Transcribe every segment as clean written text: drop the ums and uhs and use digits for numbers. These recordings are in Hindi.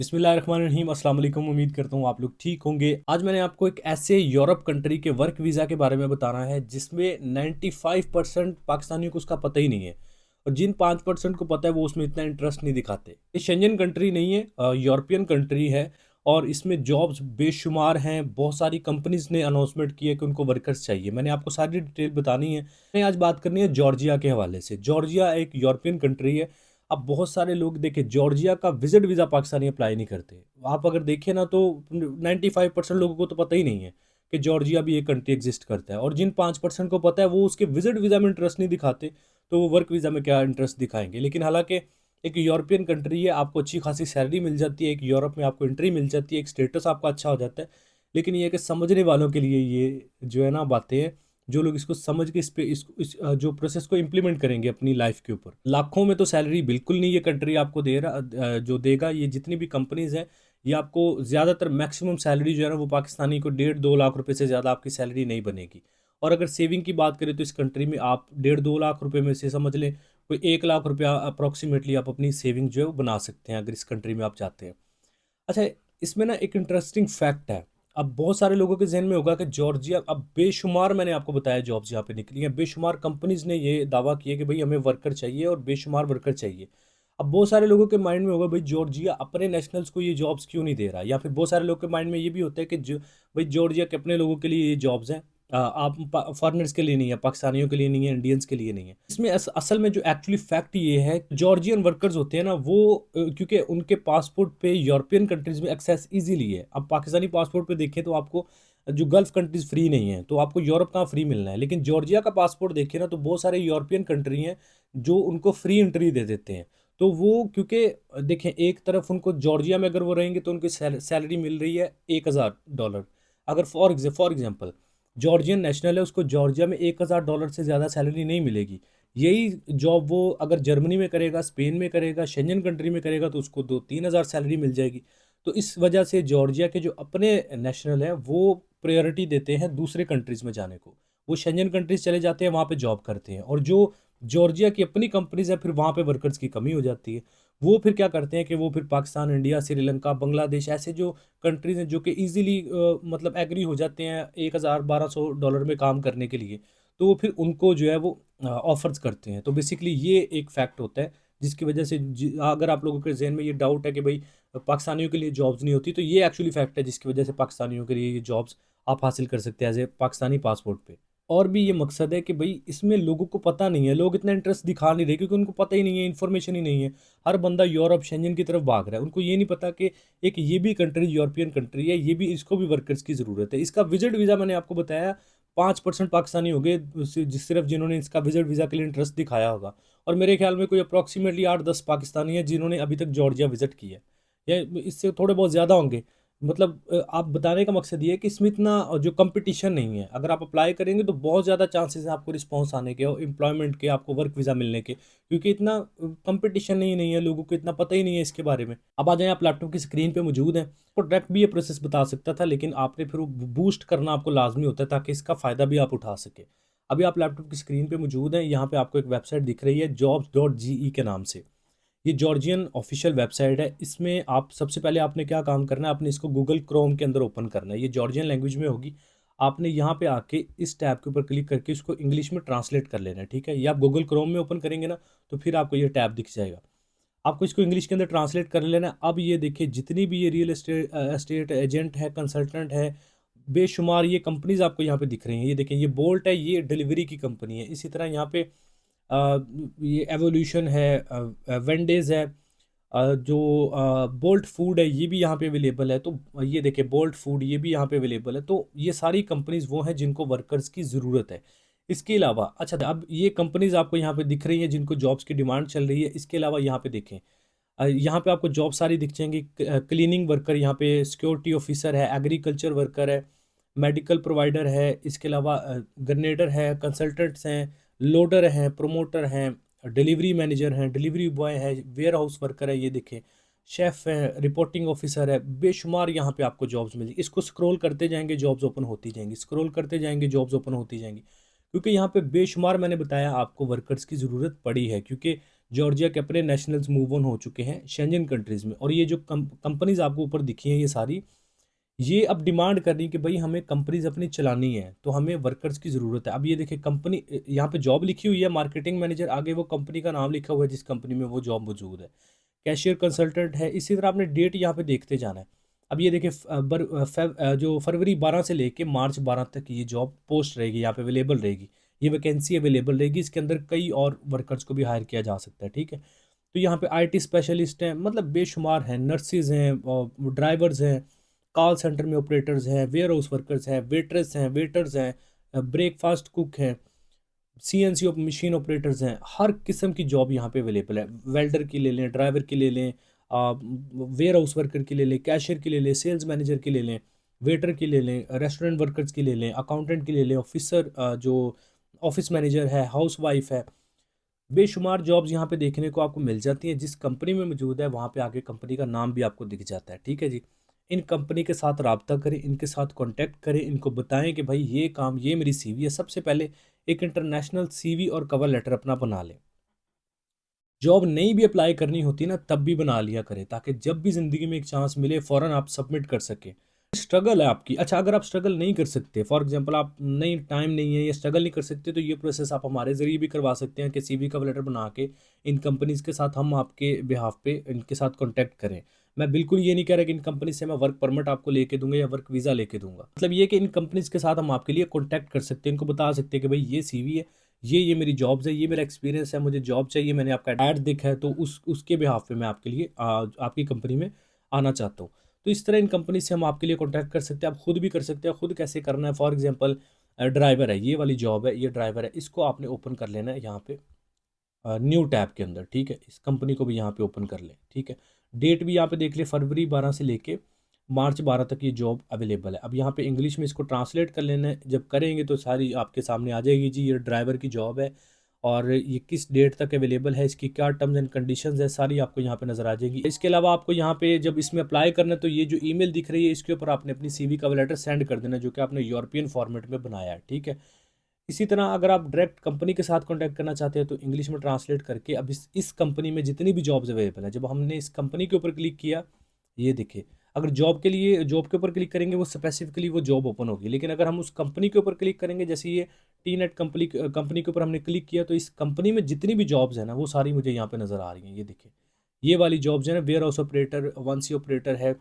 बिस्मिल्लाहिर्रहमानिर्रहीम, अस्सलाम वालेकुम। उम्मीद करता हूँ आप लोग ठीक होंगे। आज मैंने आपको एक ऐसे यूरोप कंट्री के वर्क वीज़ा के बारे में बताना है जिसमें 95% पाकिस्तानियों को उसका पता ही नहीं है, और जिन 5% को पता है वो उसमें इतना इंटरेस्ट नहीं दिखाते। ये शेंजन कंट्री नहीं है, यूरोपियन कंट्री है, और इसमें जॉब्स बेशुमार हैं। बहुत सारी कंपनीज ने अनाउंसमेंट की है कि उनको वर्कर्स चाहिए। मैंने आपको सारी डिटेल बतानी है। मैंने आज बात करनी है जॉर्जिया के हवाले से। जॉर्जिया एक यूरोपियन कंट्री है। अब बहुत सारे लोग देखें, जॉर्जिया का विजिट वीज़ा पाकिस्तानी अप्लाई नहीं करते। आप अगर देखें ना तो 95% लोगों को तो पता ही नहीं है कि जॉर्जिया भी एक कंट्री एग्जिस्ट करता है, और जिन 5% को पता है वो उसके विजिट वीज़ा में इंटरेस्ट नहीं दिखाते, तो वो वर्क वीज़ा में क्या इंटरेस्ट दिखाएंगे। लेकिन हालांकि एक यूरोपियन कंट्री है, आपको अच्छी खासी सैलरी मिल जाती है, एक यूरोप में आपको एंट्री मिल जाती है, एक स्टेटस आपका अच्छा हो जाता है। लेकिन ये है कि समझने वालों के लिए ये जो है ना बातें हैं, जो लोग इसको समझ के जो प्रोसेस को इम्प्लीमेंट करेंगे अपनी लाइफ के ऊपर। लाखों में तो सैलरी बिल्कुल नहीं ये कंट्री आपको दे रहा, जो देगा ये जितनी भी कंपनीज हैं, ये आपको ज़्यादातर मैक्सिमम सैलरी जो है ना वो पाकिस्तानी को 1.5-2 लाख रुपए से ज़्यादा आपकी सैलरी नहीं बनेगी। और अगर सेविंग की बात करें तो इस कंट्री में आप 1.5-2 लाख रुपए में से समझ लें कोई 1 लाख रुपया अप्रॉक्सीमेटली आप अपनी सेविंग जो है वो बना सकते हैं अगर इस कंट्री में आप जाते हैं। अच्छा, इसमें ना एक इंटरेस्टिंग फैक्ट है। अब बहुत सारे लोगों के ज़हन में होगा कि जॉर्जिया, अब बेशुमार मैंने आपको बताया जॉब्स यहाँ पे निकली हैं, बेशुमार कंपनीज़ ने ये दावा किया कि भई हमें वर्कर चाहिए और बेशुमार वर्कर चाहिए। अब बहुत सारे लोगों के माइंड में होगा भई जॉर्जिया अपने नेशनल्स को ये जॉब्स क्यों नहीं दे रहा? या फिर बहुत सारे लोगों के माइंड में ये भी होता है कि जो भई जॉर्जिया के अपने लोगों के लिए ये जॉब्स हैं, आप प फॉरेनर्स के लिए नहीं है, पाकिस्तानियों के लिए नहीं है, इंडियंस के लिए नहीं है। इसमें असल में जो एक्चुअली फैक्ट ये है, जॉर्जियन वर्कर्स होते हैं ना वो क्योंकि उनके पासपोर्ट पे यूरोपियन कंट्रीज़ में एक्सेस ईज़िली है। अब पाकिस्तानी पासपोर्ट पे देखें तो आपको जो गल्फ़ कंट्रीज़ फ्री नहीं है, तो आपको यूरोप कहाँ फ्री मिलना है। लेकिन जॉर्जिया का पासपोर्ट देखिए ना तो बहुत सारे यूरोपियन कंट्री हैं जो उनको फ्री एंट्री दे देते हैं। तो वो क्योंकि देखें, एक तरफ उनको जॉर्जिया में अगर वो रहेंगे तो उनकी सैलरी मिल रही है $1000। अगर फॉर एग्ज़ाम्पल जॉर्जियन नेशनल है, उसको जॉर्जिया में $1000 से ज़्यादा सैलरी नहीं मिलेगी। यही जॉब वो अगर जर्मनी में करेगा, स्पेन में करेगा, शेंजन कंट्री में करेगा तो उसको 2-3 हज़ार सैलरी मिल जाएगी। तो इस वजह से जॉर्जिया के जो अपने नेशनल हैं वो प्रायोरिटी देते हैं दूसरे कंट्रीज़ में जाने को। वो शेंजन कंट्रीज़ चले जाते हैं, वहाँ पे जॉब करते हैं, और जो जॉर्जिया की अपनी कंपनीज़ हैं फिर वहाँ पे वर्कर्स की कमी हो जाती है। वो फिर क्या करते हैं कि वो फिर पाकिस्तान, इंडिया, श्रीलंका, बांग्लादेश ऐसे जो कंट्रीज़ हैं जो कि ईज़िली मतलब एग्री हो जाते हैं 1000-1200 डॉलर में काम करने के लिए, तो वो फिर उनको जो है वो ऑफ़र्स करते हैं। तो बेसिकली ये एक फैक्ट होता है जिसकी वजह से अगर आप लोगों के ज़हन में ये डाउट है कि भाई पाकिस्तानियों के लिए जॉब्स नहीं होती, तो ये एक्चुअली फैक्ट है जिसकी वजह से पाकिस्तानियों के लिए ये जॉब्स आप हासिल कर सकते हैं एज़ ए पाकिस्तानी पासपोर्ट पे। और भी ये मकसद है कि भई इसमें लोगों को पता नहीं है, लोग इतना इंटरेस्ट दिखा नहीं रहे क्योंकि उनको पता ही नहीं है, इन्फॉर्मेशन ही नहीं है। हर बंदा यूरोप, शेंजन की तरफ भाग रहा है। उनको ये नहीं पता कि एक ये भी कंट्री यूरोपियन कंट्री है, ये भी, इसको भी वर्कर्स की ज़रूरत है। इसका विज़िट वीज़ा मैंने आपको बताया 5% पाकिस्तानी हो गए सिर्फ़ जिन्होंने इसका विज़िट वीज़ा के लिए इंटरेस्ट दिखाया होगा, और मेरे ख़्याल में कोई अप्रॉक्सिमेटली 8-10 पाकिस्तानी हैं जिन्होंने अभी तक जॉर्जिया विज़िट किया है, या इससे थोड़े बहुत ज़्यादा होंगे। मतलब आप बताने का मकसद ये है कि इसमें इतना जो कंपटीशन नहीं है। अगर आप अप्लाई करेंगे तो बहुत ज़्यादा चांसेस हैं आपको रिस्पॉन्स आने के और एम्प्लॉयमेंट के, आपको वर्क वीज़ा मिलने के, क्योंकि इतना कंपटीशन ही नहीं है, लोगों को इतना पता ही नहीं है इसके बारे में। अब आ जाएँ, आप लैपटॉप की स्क्रीन पे मौजूद हैं, तो डायरेक्ट भी ये प्रोसेस बता सकता था, लेकिन आपने फिर वो बूस्ट करना आपको लाज़मी होता है ताकि इसका फ़ायदा भी आप उठा सकें। अभी आप लैपटॉप की स्क्रीन पे मौजूद हैं, यहाँ पे आपको एक वेबसाइट दिख रही है jobs.ge के नाम से। ये जॉर्जियन ऑफिशियल वेबसाइट है। इसमें आप सबसे पहले आपने क्या काम करना है, आपने इसको गूगल क्रोम के अंदर ओपन करना है। ये जॉर्जियन लैंग्वेज में होगी। आपने यहाँ पे आके इस टैब के ऊपर क्लिक करके इसको इंग्लिश में ट्रांसलेट कर लेना है, ठीक है? ये आप गूगल क्रोम में ओपन करेंगे ना तो फिर आपको ये टैब दिख जाएगा। आपको इसको इंग्लिश के अंदर ट्रांसलेट कर लेना है। अब ये देखिए, जितनी भी ये रियल एस्टेट एजेंट है, कंसल्टेंट है, बेशुमार ये कंपनीज़ आपको यहाँ पे दिख रही हैं। ये देखें, ये बोल्ट है, ये डिलीवरी की कंपनी है। इसी तरह यहाँ पे अ, ये एवोल्यूशन है, वेंडेज़ है, जो बोल्ट फूड है ये भी यहाँ पे अवेलेबल है। तो ये देखिए, बोल्ट फूड ये भी यहाँ पे अवेलेबल है। तो ये सारी कंपनीज़ वो हैं जिनको वर्कर्स की ज़रूरत है। इसके अलावा अच्छा, अब ये कंपनीज़ आपको यहाँ पे दिख रही हैं जिनको जॉब्स की डिमांड चल रही है। इसके अलावा यहाँ पे देखें, यहाँ पे आपको जॉब सारी दिख जाएंगी। क्लीनिंग वर्कर यहाँ पे, सिक्योरिटी ऑफिसर है, एग्रीकल्चर वर्कर है, मेडिकल प्रोवाइडर है, इसके अलावा ग्रेनेडर है, कंसल्टेंट्स हैं, लोडर हैं, प्रोमोटर हैं, डिलीवरी मैनेजर हैं, डिलीवरी बॉय है, वेयर हाउस वर्कर है, ये देखें, शेफ़ है, रिपोर्टिंग ऑफिसर है। बेशुमार यहाँ पे आपको जॉब्स मिलेगी। इसको स्क्रॉल करते जाएंगे जॉब्स ओपन होती जाएंगी, स्क्रॉल करते जाएंगे जॉब्स ओपन होती जाएंगी, क्योंकि यहाँ पे बेशुमार मैंने बताया आपको वर्कर्स की ज़रूरत पड़ी है। क्योंकि जॉर्जिया के अपने नेशनल्स मूव ऑन हो चुके हैं शेंजन कंट्रीज़ में। और ये जो कंपनीज़ आपको ऊपर दिखी हैं ये सारी, ये अब डिमांड कर रही है कि भाई हमें कंपनीज अपनी चलानी है, तो हमें वर्कर्स की ज़रूरत है। अब ये देखिए कंपनी, यहाँ पे जॉब लिखी हुई है मार्केटिंग मैनेजर, आगे वो कंपनी का नाम लिखा हुआ है जिस कंपनी में वो जॉब मौजूद है। कैशियर कंसल्टेंट है। इसी तरह आपने डेट यहाँ पे देखते जाना है। अब ये देखिए जो फरवरी 12 से लेके मार्च 12 तक ये जॉब पोस्ट रहेगी, यहाँ पे अवेलेबल रहेगी, ये वैकेंसी अवेलेबल रहेगी। इसके अंदर कई और वर्कर्स को भी हायर किया जा सकता है, ठीक है। तो यहाँ पे आईटी स्पेशलिस्ट हैं, मतलब बेशुमार हैं, नर्सिज हैं, ड्राइवर्स हैं, कॉल सेंटर में ऑपरेटर्स हैं, वेयर हाउस वर्कर्स हैं, वेटर्स हैं, वेटर्स हैं, ब्रेकफास्ट कुक हैं, सीएनसी मशीन ऑपरेटर्स हैं। हर किस्म की जॉब यहाँ पे अवेलेबल है। वेल्डर की ले लें, ड्राइवर की ले लें, वेयर हाउस वर्कर की ले लें, कैशियर की ले लें, सेल्स मैनेजर की ले लें, वेटर की ले लें, रेस्टोरेंट वर्कर्स की ले लें, अकाउंटेंट की ले लें, ऑफिसर जो ऑफिस मैनेजर है, हाउस वाइफ है। बेशुमार जॉब्स यहाँ पे देखने को आपको मिल जाती हैं। जिस कंपनी में मौजूद है वहाँ पे आगे कंपनी का नाम भी आपको दिख जाता है, ठीक है जी। इन कंपनी के साथ राब्ता करें, इनके साथ कांटेक्ट करें, इनको बताएं कि भाई ये काम, ये मेरी सीवी है। सबसे पहले एक इंटरनेशनल सीवी और कवर लेटर अपना बना लें। जॉब नहीं भी अप्लाई करनी होती ना तब भी बना लिया करें, ताकि जब भी ज़िंदगी में एक चांस मिले फ़ौरन आप सबमिट कर सकें। स्ट्रगल है आपकी, अच्छा अगर आप स्ट्रगल नहीं कर सकते, फॉर एग्जांपल आप नहीं, टाइम नहीं है या स्ट्रगल नहीं कर सकते, तो ये प्रोसेस आप हमारे ज़रिए भी करवा सकते हैं कि सीवी कवर लेटर बना के इन कंपनीज़ के साथ हम आपके बिहाफ पे इनके साथ कॉन्टैक्ट करें। मैं बिल्कुल ये नहीं कह रहा कि इन कंपनी से मैं वर्क परमिट आपको लेके दूंगा या वर्क वीज़ा लेके दूंगा। मतलब ये कि इन कंपनीज़ के साथ हम आपके लिए कॉन्टैक्ट कर सकते हैं, इनको बता सकते हैं कि भाई ये सीवी है, ये मेरी जॉब्स है, ये मेरा एक्सपीरियंस है, मुझे जॉब चाहिए, मैंने आपका ऐड देखा है, तो उसके बिहाफ पे मैं आपके लिए आपकी कंपनी में आना चाहता हूँ। तो इस तरह इन कंपनी से हम आपके लिए कॉन्टैक्ट कर सकते हैं। आप खुद भी कर सकते हैं। खुद कैसे करना है, फॉर एग्जांपल ड्राइवर है, ये वाली जॉब है, ये ड्राइवर है, इसको आपने ओपन कर लेना है यहाँ पे न्यू टैब के अंदर, ठीक है। इस कंपनी को भी यहाँ पे ओपन कर लें, ठीक है। डेट भी यहाँ पे देख ले, फरवरी 12 से लेके मार्च 12 तक ये जॉब अवेलेबल है। अब यहाँ पे इंग्लिश में इसको ट्रांसलेट कर लेना है। जब करेंगे तो सारी आपके सामने आ जाएगी जी, ये ड्राइवर की जॉब है और ये किस डेट तक अवेलेबल है, इसकी क्या टर्म्स एंड कंडीशंस है, सारी आपको यहाँ पे नज़र आ जाएगी। इसके अलावा आपको यहाँ पे जब इसमें अप्लाई करना है तो ये जो ईमेल दिख रही है इसके ऊपर आपने अपनी सीवी कवर लेटर सेंड कर देना, जो कि आपने यूरोपियन फॉर्मेट में बनाया है, ठीक है। इसी तरह अगर आप डायरेक्ट कंपनी के साथ कॉन्टैक्ट करना चाहते हैं तो इंग्लिश में ट्रांसलेट करके अब इस कंपनी में जितनी भी जॉब्स अवेलेबल है, जब हमने इस कंपनी के ऊपर क्लिक किया, ये देखिए, अगर जॉब के लिए जॉब के ऊपर क्लिक करेंगे वो स्पेसिफिकली वो जॉब ओपन होगी। लेकिन अगर हम उस कंपनी के ऊपर क्लिक करेंगे, जैसे ये टी नेट कंपनी के ऊपर हमने क्लिक किया, तो इस कंपनी में जितनी भी जॉब्स हैं ना वो सारी मुझे यहाँ पे नज़र आ रही हैं। ये देखिए, ये वाली जॉब्स हैं ना, warehouse operator, 1C operator है,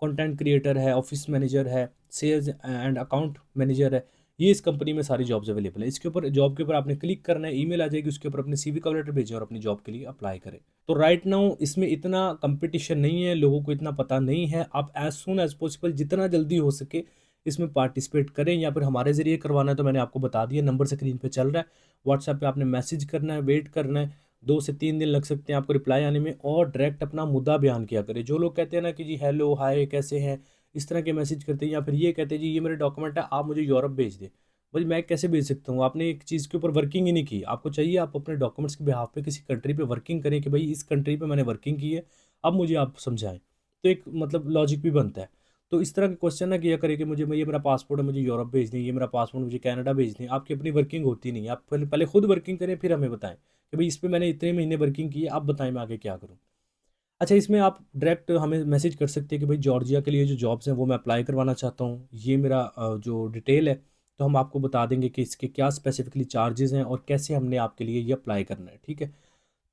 कंटेंट क्रिएटर है, ऑफिस मैनेजर है, सेल्स एंड अकाउंट मैनेजर है। ये इस कंपनी में सारी जॉब्स अवेलेबल है। इसके ऊपर, जॉब के ऊपर आपने क्लिक करना है, ईमेल आ जाएगी, उसके ऊपर अपने सीवी कवर लेटर भेजें और अपनी जॉब के लिए अप्लाई करें। तो राइट नाउ इसमें इतना कंपटीशन नहीं है, लोगों को इतना पता नहीं है। आप एज सुन एज पॉसिबल जितना जल्दी हो सके इसमें पार्टिसिपेट करें, या फिर हमारे ज़रिए करवाना है तो मैंने आपको बता दिया, नंबर स्क्रीन पे चल रहा है। व्हाट्सएप पे आपने मैसेज करना है, वेट करना है, 2 से 3 दिन लग सकते हैं आपको रिप्लाई आने में। और डायरेक्ट अपना मुद्दा बयान किया करें। जो लोग कहते हैं ना कि जी हेलो हाय कैसे हैं, इस तरह के मैसेज करते हैं, या फिर ये कहते हैं जी ये मेरे डॉक्यूमेंट है, आप मुझे यूरोप भेज दें। भाई मैं कैसे भेज सकता हूँ, आपने एक चीज़ के ऊपर वर्किंग ही नहीं की। आपको चाहिए आप अपने डॉक्यूमेंट्स के बिहाफ पे किसी कंट्री पे वर्किंग करें कि भाई इस कंट्री पे मैंने वर्किंग की है, अब मुझे आप समझाएं। तो एक मतलब लॉजिक भी बनता है। तो इस तरह के क्वेश्चन ना किया करें कि मुझे, ये मेरा पासपोर्ट है, मुझे यूरोप भेज दें, ये मेरा पासपोर्ट मुझे कनाडा भेज दें। आपकी अपनी वर्किंग होती नहीं है। आप पहले पहले खुद वर्किंग करें, फिर हमें बताएं कि भाई इस पर मैंने इतने महीने वर्किंग की है, आप बताएं मैं आगे क्या करूँ। अच्छा, इसमें आप डायरेक्ट हमें मैसेज कर सकते हैं कि भाई जॉर्जिया के लिए जो जॉब्स हैं वो मैं अप्लाई करवाना चाहता हूँ, ये मेरा जो डिटेल है। तो हम आपको बता देंगे कि इसके क्या स्पेसिफिकली चार्जेस हैं और कैसे हमने आपके लिए ये अप्लाई करना है, ठीक है।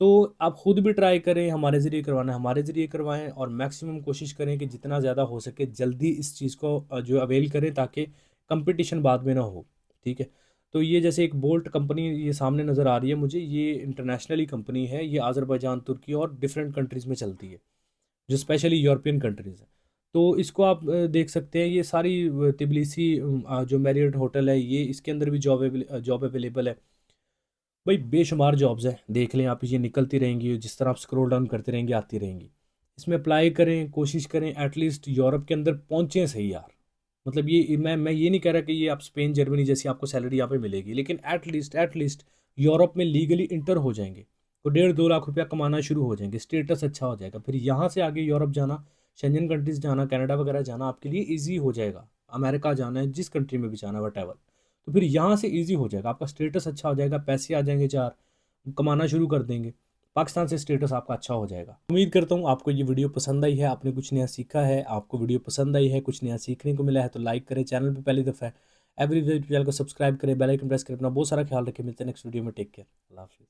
तो आप खुद भी ट्राई करें, हमारे ज़रिए करवाना है हमारे ज़रिए करवाएं, और मैक्सिमम कोशिश करें कि जितना ज़्यादा हो सके जल्दी इस चीज़ को जो अवेल करें, ताकि कंपटीशन बाद में ना हो, ठीक है। तो ये जैसे एक बोल्ट कंपनी ये सामने नज़र आ रही है मुझे, ये इंटरनेशनली कंपनी है, ये आज़रबाईजान, तुर्की और डिफरेंट कंट्रीज़ में चलती है, जो स्पेशली यूरोपियन कंट्रीज़ हैं। तो इसको आप देख सकते हैं, ये सारी तिबलिसी जो मैरियट होटल है, ये इसके अंदर भी जॉब अवेलेबल है। भाई बेशुमार जॉब्स हैं, देख लें आप, ये निकलती रहेंगी, जिस तरह आप स्क्रॉल डाउन करते रहेंगे आती रहेंगी। इसमें अप्लाई करें, कोशिश करें एटलीस्ट यूरोप के अंदर पहुँचें सही यार। मतलब ये मैं ये नहीं कह रहा कि ये आप स्पेन जर्मनी जैसी आपको सैलरी यहाँ पे मिलेगी, लेकिन एटलीस्ट यूरोप में लीगली इंटर हो जाएंगे तो 1.5-2 लाख रुपया कमाना शुरू हो जाएंगे, स्टेटस अच्छा हो जाएगा। फिर यहाँ से आगे यूरोप जाना, शेंजन कंट्रीज जाना, कनाडा वगैरह जाना आपके लिए ईजी हो जाएगा। अमेरिका जाना है, जिस कंट्री में भी जाना, वट एवर, तो फिर यहाँ से ईजी हो जाएगा, आपका स्टेटस अच्छा हो जाएगा, पैसे आ जाएंगे, चार कमाना शुरू कर देंगे। पाकिस्तान से स्टेटस आपका अच्छा हो जाएगा। उम्मीद करता हूँ आपको ये वीडियो पसंद आई है, आपने कुछ नया सीखा है, आपको वीडियो पसंद आई है, कुछ नया सीखने को मिला है तो लाइक करें, चैनल पे पहली दफ़ा है एवरी चैनल को सब्सक्राइब करें, बेल आइकन प्रेस करें, अपना बहुत सारा ख्याल रखें। मिलते हैं नेक्स्ट वीडियो में, टेक केयर, अल्लाह हाफिज़।